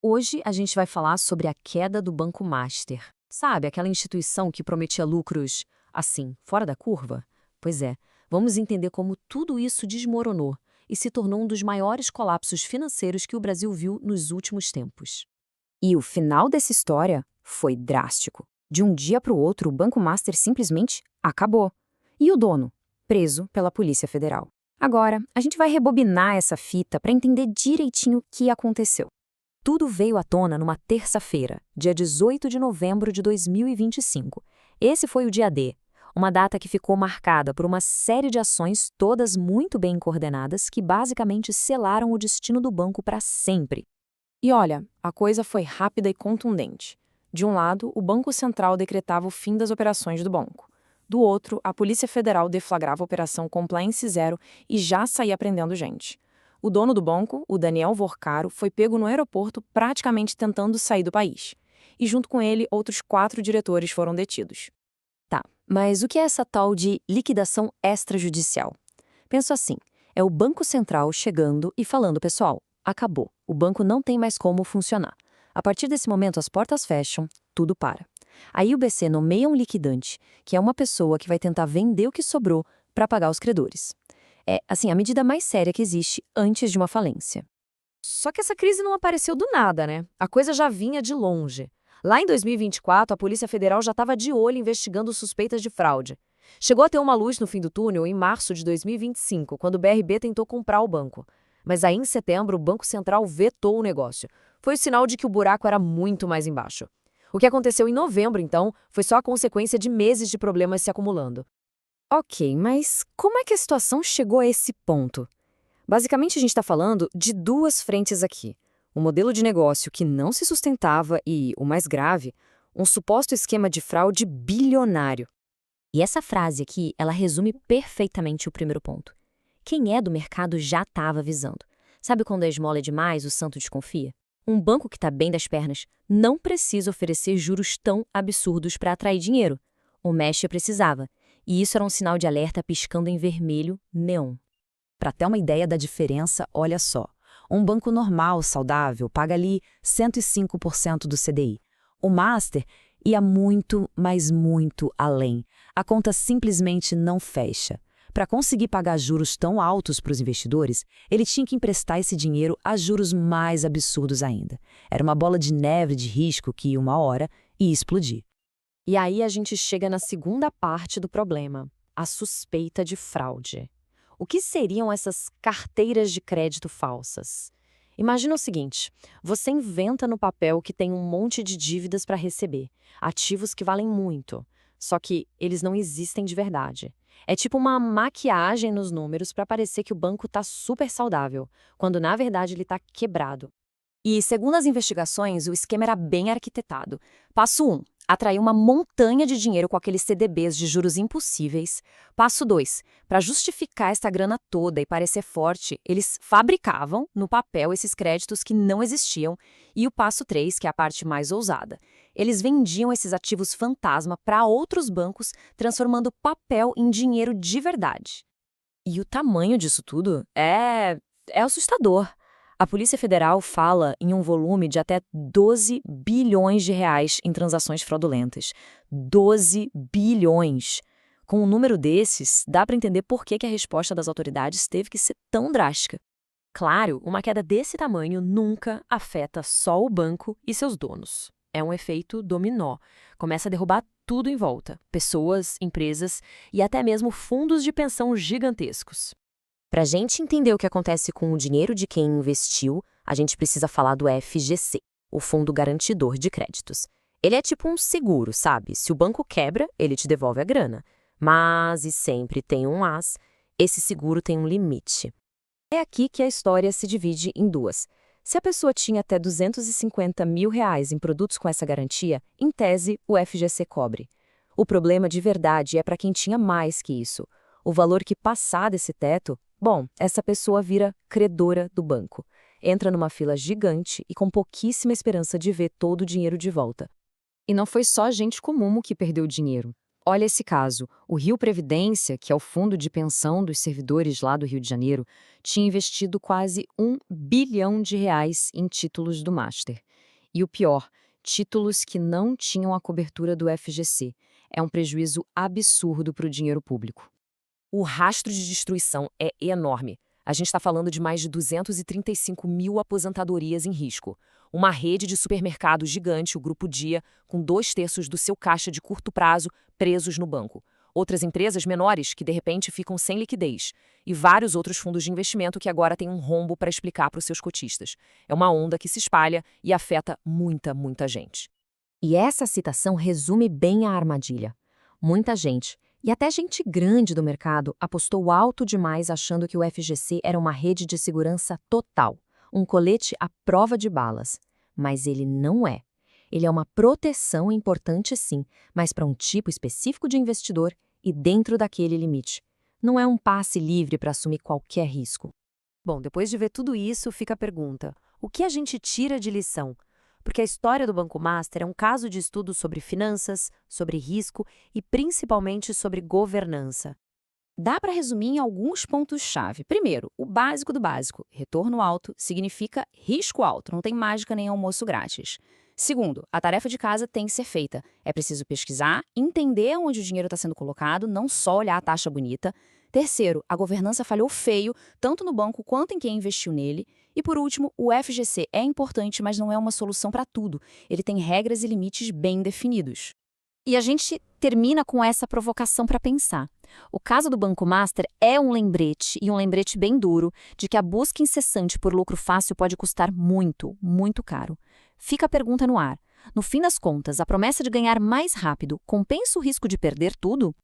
Hoje a gente vai falar sobre a queda do Banco Master. Sabe, aquela instituição que prometia lucros, assim, fora da curva? Pois é, vamos entender como tudo isso desmoronou e se tornou um dos maiores colapsos financeiros que o Brasil viu nos últimos tempos. E o final dessa história foi drástico. De um dia para o outro, o Banco Master simplesmente acabou. E o dono? Preso pela Polícia Federal. Agora, a gente vai rebobinar essa fita para entender direitinho o que aconteceu. Tudo veio à tona numa terça-feira, dia 18 de novembro de 2025. Esse foi o dia D, uma data que ficou marcada por uma série de ações, todas muito bem coordenadas, que basicamente selaram o destino do banco para sempre. E olha, a coisa foi rápida e contundente. De um lado, o Banco Central decretava o fim das operações do banco. Do outro, a Polícia Federal deflagrava a Operação Compliance Zero e já saía prendendo gente. O dono do banco, o Daniel Vorcaro, foi pego no aeroporto praticamente tentando sair do país. E junto com ele, outros 4 diretores foram detidos. Tá, mas o que é essa tal de liquidação extrajudicial? Penso assim, é o Banco Central chegando e falando, pessoal, acabou, o banco não tem mais como funcionar. A partir desse momento as portas fecham, tudo para. Aí o BC nomeia um liquidante, que é uma pessoa que vai tentar vender o que sobrou para pagar os credores. É, assim, a medida mais séria que existe antes de uma falência. Só que essa crise não apareceu do nada, né? A coisa já vinha de longe. Lá em 2024, a Polícia Federal já estava de olho investigando suspeitas de fraude. Chegou a ter uma luz no fim do túnel em março de 2025, quando o BRB tentou comprar o banco. Mas aí, em setembro, o Banco Central vetou o negócio. Foi o sinal de que o buraco era muito mais embaixo. O que aconteceu em novembro, então, foi só a consequência de meses de problemas se acumulando. Ok, mas como é que a situação chegou a esse ponto? Basicamente, a gente está falando de duas frentes aqui. Um modelo de negócio que não se sustentava e, o mais grave, um suposto esquema de fraude bilionário. E essa frase aqui, ela resume perfeitamente o primeiro ponto. Quem é do mercado já estava avisando. Sabe quando a esmola é demais, o santo desconfia? Um banco que está bem das pernas não precisa oferecer juros tão absurdos para atrair dinheiro. O Mesh precisava, e isso era um sinal de alerta piscando em vermelho neon. Para ter uma ideia da diferença, olha só. Um banco normal, saudável, paga ali 105% do CDI. O Master ia muito, mas muito além. A conta simplesmente não fecha. Para conseguir pagar juros tão altos para os investidores, ele tinha que emprestar esse dinheiro a juros mais absurdos ainda. Era uma bola de neve de risco que, uma hora, ia explodir. E aí a gente chega na segunda parte do problema, a suspeita de fraude. O que seriam essas carteiras de crédito falsas? Imagina o seguinte, você inventa no papel que tem um monte de dívidas para receber, ativos que valem muito, só que eles não existem de verdade. É tipo uma maquiagem nos números para parecer que o banco está super saudável, quando na verdade ele está quebrado. E, segundo as investigações, o esquema era bem arquitetado. Passo 1. Atrair uma montanha de dinheiro com aqueles CDBs de juros impossíveis. Passo 2. Para justificar essa grana toda e parecer forte, eles fabricavam no papel esses créditos que não existiam. E o passo 3, que é a parte mais ousada. Eles vendiam esses ativos fantasma para outros bancos, transformando papel em dinheiro de verdade. E o tamanho disso tudo é assustador. A Polícia Federal fala em um volume de até 12 bilhões de reais em transações fraudulentas. 12 bilhões! Com um número desses, dá para entender por que a resposta das autoridades teve que ser tão drástica. Claro, uma queda desse tamanho nunca afeta só o banco e seus donos. É um efeito dominó. Começa a derrubar tudo em volta. Pessoas, empresas e até mesmo fundos de pensão gigantescos. Para a gente entender o que acontece com o dinheiro de quem investiu, a gente precisa falar do FGC, o Fundo Garantidor de Créditos. Ele é tipo um seguro, sabe? Se o banco quebra, ele te devolve a grana. Mas, e sempre tem um mas, esse seguro tem um limite. É aqui que a história se divide em duas. Se a pessoa tinha até R$ 250 mil em produtos com essa garantia, em tese, o FGC cobre. O problema de verdade é para quem tinha mais que isso. O valor que passar desse teto, bom, essa pessoa vira credora do banco. Entra numa fila gigante e com pouquíssima esperança de ver todo o dinheiro de volta. E não foi só gente comum que perdeu dinheiro. Olha esse caso. O Rio Previdência, que é o fundo de pensão dos servidores lá do Rio de Janeiro, tinha investido quase R$ 1 bilhão em títulos do Master. E o pior, títulos que não tinham a cobertura do FGC. É um prejuízo absurdo para o dinheiro público. O rastro de destruição é enorme. A gente está falando de mais de 235 mil aposentadorias em risco. Uma rede de supermercados gigante, o Grupo Dia, com 2/3 do seu caixa de curto prazo presos no banco. Outras empresas menores que, de repente, ficam sem liquidez. E vários outros fundos de investimento que agora têm um rombo para explicar para os seus cotistas. É uma onda que se espalha e afeta muita gente. E essa citação resume bem a armadilha. Muita gente, e até gente grande do mercado, apostou alto demais achando que o FGC era uma rede de segurança total, um colete à prova de balas. Mas ele não é. Ele é uma proteção importante sim, mas para um tipo específico de investidor e dentro daquele limite. Não é um passe livre para assumir qualquer risco. Bom, depois de ver tudo isso, fica a pergunta: o que a gente tira de lição? Porque a história do Banco Master é um caso de estudo sobre finanças, sobre risco e principalmente sobre governança. Dá para resumir em alguns pontos-chave. Primeiro, o básico do básico. Retorno alto significa risco alto, não tem mágica nem almoço grátis. Segundo, a tarefa de casa tem que ser feita. É preciso pesquisar, entender onde o dinheiro está sendo colocado, não só olhar a taxa bonita. Terceiro, a governança falhou feio, tanto no banco quanto em quem investiu nele. E por último, o FGC é importante, mas não é uma solução para tudo. Ele tem regras e limites bem definidos. E a gente termina com essa provocação para pensar. O caso do Banco Master é um lembrete, e um lembrete bem duro, de que a busca incessante por lucro fácil pode custar muito caro. Fica a pergunta no ar. No fim das contas, a promessa de ganhar mais rápido compensa o risco de perder tudo?